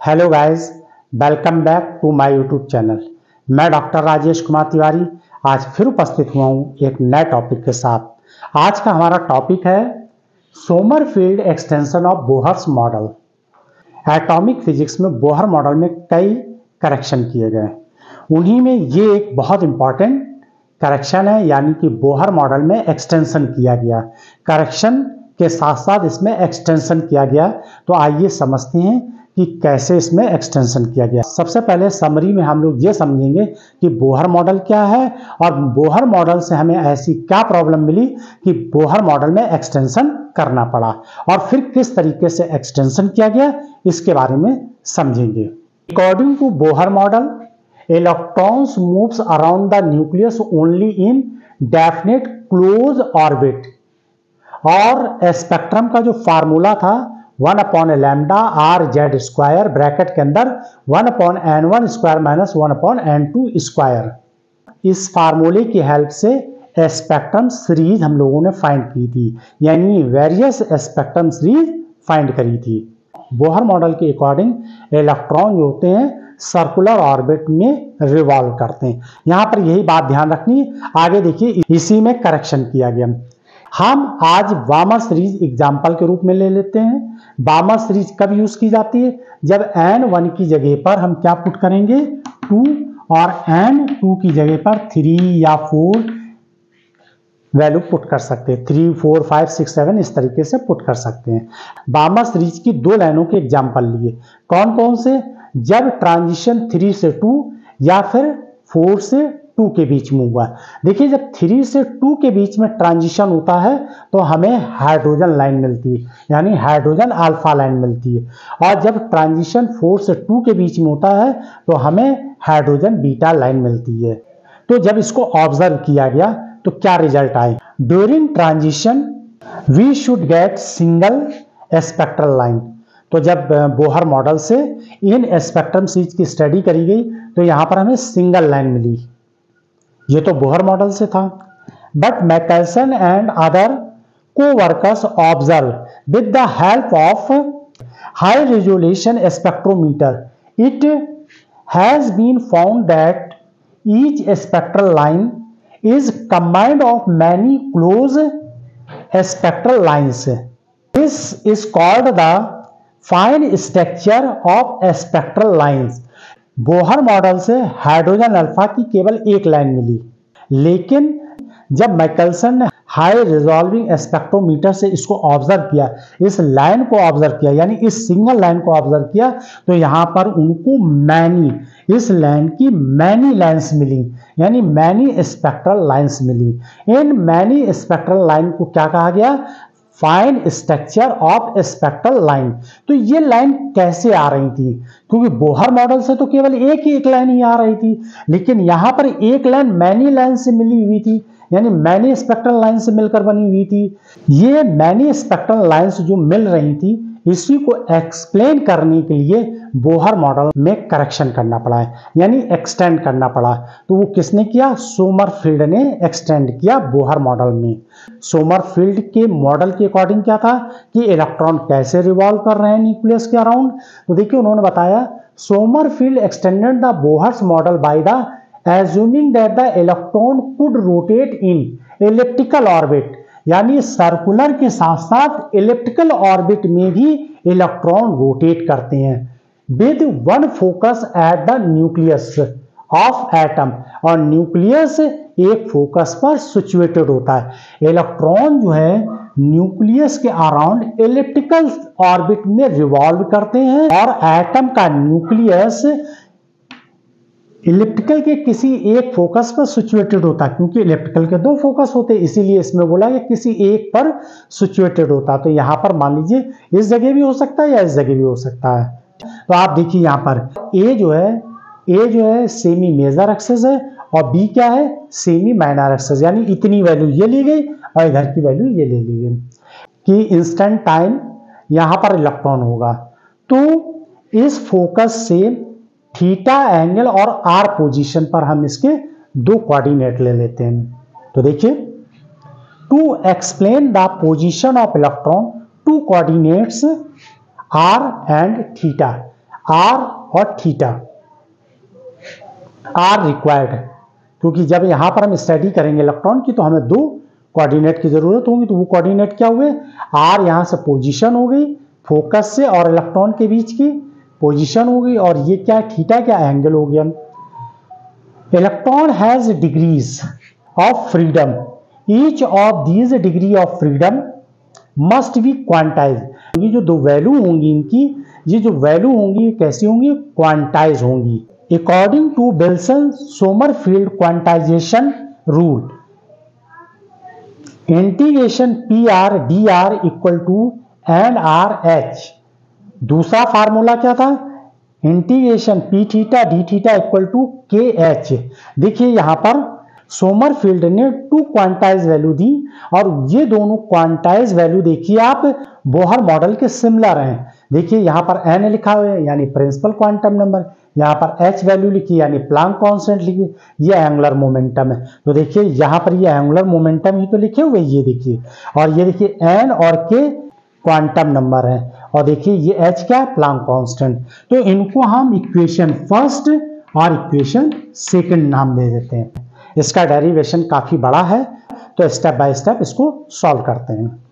Hello guys, welcome back to my YouTube channel. मैं doctor Rajesh Kumar Tiwari आज फिर उपस्थित हुआ हूँ एक नए टॉपिक के साथ। आज का हमारा टॉपिक है Sommerfeld extension of Bohr's model. Atomic physics में बोहर मॉडल में कई करेक्शन किए गए, उन्हीं में ये एक बहुत इंपॉर्टेंट करेक्शन है, यानी कि बोहर मॉडल में एक्सटेंशन किया गया। करेक्शन के साथ साथ इसमें एक्सटेंशन किया गया। तो आइए समझते हैं कि कैसे इसमें एक्सटेंशन किया गया। सबसे पहले समरी में हम लोग ये समझेंगे कि बोहर मॉडल क्या है और बोहर मॉडल से हमें ऐसी क्या प्रॉब्लम मिली कि बोहर मॉडल में एक्सटेंशन करना पड़ा, और फिर किस तरीके से एक्सटेंशन किया गया इसके बारे में समझेंगे। According to Bohr model, electrons moves around the nucleus only in definite close orbit. और स्पेक्ट्रम का जो फार्मूला था 1/लैम्डा आर जेड स्क्वायर ब्रैकेट के अंदर 1/n1 square minus 1/n2 square. इस फार्मूले की हेल्प से स्पेक्ट्रम सीरीज हम लोगों ने फाइंड की थी, यानी वेरियस स्पेक्ट्रम सीरीज फाइंड करी थी। बोहर मॉडल के अकॉर्डिंग इलेक्ट्रॉन जो होते हैं सर्कुलर ऑर्बिट में रिवॉल्व करते हैं। यहां पर यही बात ध्यान रखनी। आगे देखिए, इसी में करेक्शन किया गया। हम आज बामर सीरीज एग्जाम्पल के रूप में ले लेते हैं। बामर सीरीज कब यूज की जाती है? जब n1 की जगह पर हम क्या पुट करेंगे 2 और n2 की जगह पर 3 या 4 वैल्यू पुट कर सकते हैं। 3, 4, 5, 6, 7 इस तरीके से पुट कर सकते हैं। बामर सीरीज की दो लाइनों के एग्जाम्पल लिए। कौन कौन से? जब ट्रांजिशन 3 से 2 या फिर 4 से 2 के बीच में हुआ। देखिए, जब 3 से 2 के बीच में ट्रांजिशन होता है तो हमें हाइड्रोजन लाइन मिलती है, यानी हाइड्रोजन अल्फा लाइन मिलती है। और जब ट्रांजिशन 4 से 2 के बीच में होता है तो हमें हाइड्रोजन बीटा लाइन मिलती है। तो जब इसको ऑब्जर्व किया गया तो क्या रिजल्ट आए? During transition we should get single spectral line. तो जब बोहर मॉडल से इन स्पेक्ट्रम सीरीज की स्टडी करी गई तो यहां पर हमें सिंगल लाइन मिली। ये तो बोहर मॉडल से था। But Michelson and other co-workers observe with the help of high resolution spectrometer, it has been found that each spectral line is combined of many close spectral lines. This is called the fine structure of spectral lines. Bohr model से hydrogen alpha की केवल एक line मिली, लेकिन जब मैकेल्सन ने high resolving spectrometer से इसको observe किया, इस लाइन को ऑब्जर्व किया, यानी इस सिंगल लाइन को ऑब्जर्व किया, तो यहां पर उनको इस लाइन की मैनी लाइंस मिली, यानी मैनी स्पेक्ट्रल लाइंस मिली। इन मैनी स्पेक्ट्रल लाइन को क्या कहा गया? Fine structure of spectral line. तो ये लाइन कैसे आ रही थी? क्योंकि बोहर मॉडल से तो केवल एक लाइन ही आ रही थी, लेकिन यहां पर एक लाइन मैनी लाइन से मिली हुई थी, यानी मैनी स्पेक्ट्रल लाइन से मिलकर बनी हुई थी। ये मैनी स्पेक्ट्रल लाइंस जो मिल रही थी, इसी को एक्सप्लेन करने के लिए बोहर मॉडल में करेक्शन करना पड़ा है, यानी एक्सटेंड करना पड़ा। तो वो किसने किया? सोमरफील्ड ने एक्सटेंड किया बोहर मॉडल में। सोमरफील्ड के मॉडल के अकॉर्डिंग क्या था कि इलेक्ट्रॉन कैसे रिवॉल्व कर रहे हैं न्यूक्लियस के अराउंड। तो देखिए, उन्होंने बताया Sommerfeld extended the Bohr's model by the assuming that the electron could rotate in elliptical orbit, यानी सर्कुलर के साथ साथ इलिप्टिकल ऑर्बिट में भी इलेक्ट्रॉन रोटेट करते हैं with one focus at the nucleus of atom. और न्यूक्लियस एक फोकस पर सिचुएटेड होता है। इलेक्ट्रॉन जो है न्यूक्लियस के अराउंड इलिप्टिकल ऑर्बिट में रिवॉल्व करते हैं, और एटम का न्यूक्लियस इलिप्टिकल के किसी एक फोकस पर सिचुएटेड होता है, क्योंकि इलिप्टिकल के दो फोकस होते हैं, इसीलिए इसमें बोला कि किसी एक पर सिचुएटेड होता है। तो यहां पर मान लीजिए इस जगह भी हो सकता है या इस जगह भी हो सकता है। तो आप देखिए यहां पर ए जो है सेमी मेजर एक्सेस है, और बी क्या है? सेमी माइनर एक्सेस, यानी इतनी वैल्यू ये ली गई और इधर की वैल्यू ये ले ली गई कि इंस्टेंट टाइम यहां पर इलेक्ट्रॉन होगा। तो इस फोकस से थीटा एंगल और आर पोजीशन पर हम इसके दो कोऑर्डिनेट ले लेते हैं। तो देखिए, to explain the position of electron, two coordinates R and theta R और थीटा आर रिक्वायर्ड है, क्योंकि जब यहां पर हम स्टडी करेंगे इलेक्ट्रॉन की तो हमें 2 कोऑर्डिनेट की जरूरत होगी। तो वो कोऑर्डिनेट क्या हुए, आर यहां से पोजीशन हो गई फोकस से और इलेक्ट्रॉन के बीच की पोजीशन हो गई, और ये क्या है, थीटा क्या एंगल हो गया। Electron has degrees of freedom, each of these degree of freedom must be quantize. ये जो 2 वैल्यू होंगी इनकी, ये जो वैल्यू होंगी कैसी होंगी, क्वांटाइज होंगी according to Wilson Sommerfeld quantization rule. Integration P R D R equal to N R H. दूसरा फार्मूला क्या था, integration P theta D theta equal to K H. देखिए यहां पर सोमरफील्ड ने 2 क्वांटाइज वैल्यू दी, और ये दोनों क्वांटाइज वैल्यू देखिए आप बोहर मॉडल के सिमिलर हैं। देखिए यहां पर एन लिखा हुआ है यानी प्रिंसिपल क्वांटम नंबर, यहां पर एच वैल्यू लिखी यानी प्लैंक कांस्टेंट लिखी, ये एंगुलर मोमेंटम है। तो देखिए यहां पर ये एंगुलर मोमेंटम ही तो लिखे हुए, ये देखिए, और ये देखिए एन और के क्वांटम नंबर है, और देखिए ये एच क्या है, प्लैंक कांस्टेंट। तो इनको हम इक्वेशन फर्स्ट और इक्वेशन सेकंड नाम दे देते हैं। इसका डेरिवेशन काफी बड़ा है, तो स्टेप बाय स्टेप इसको सॉल्व करते हैं।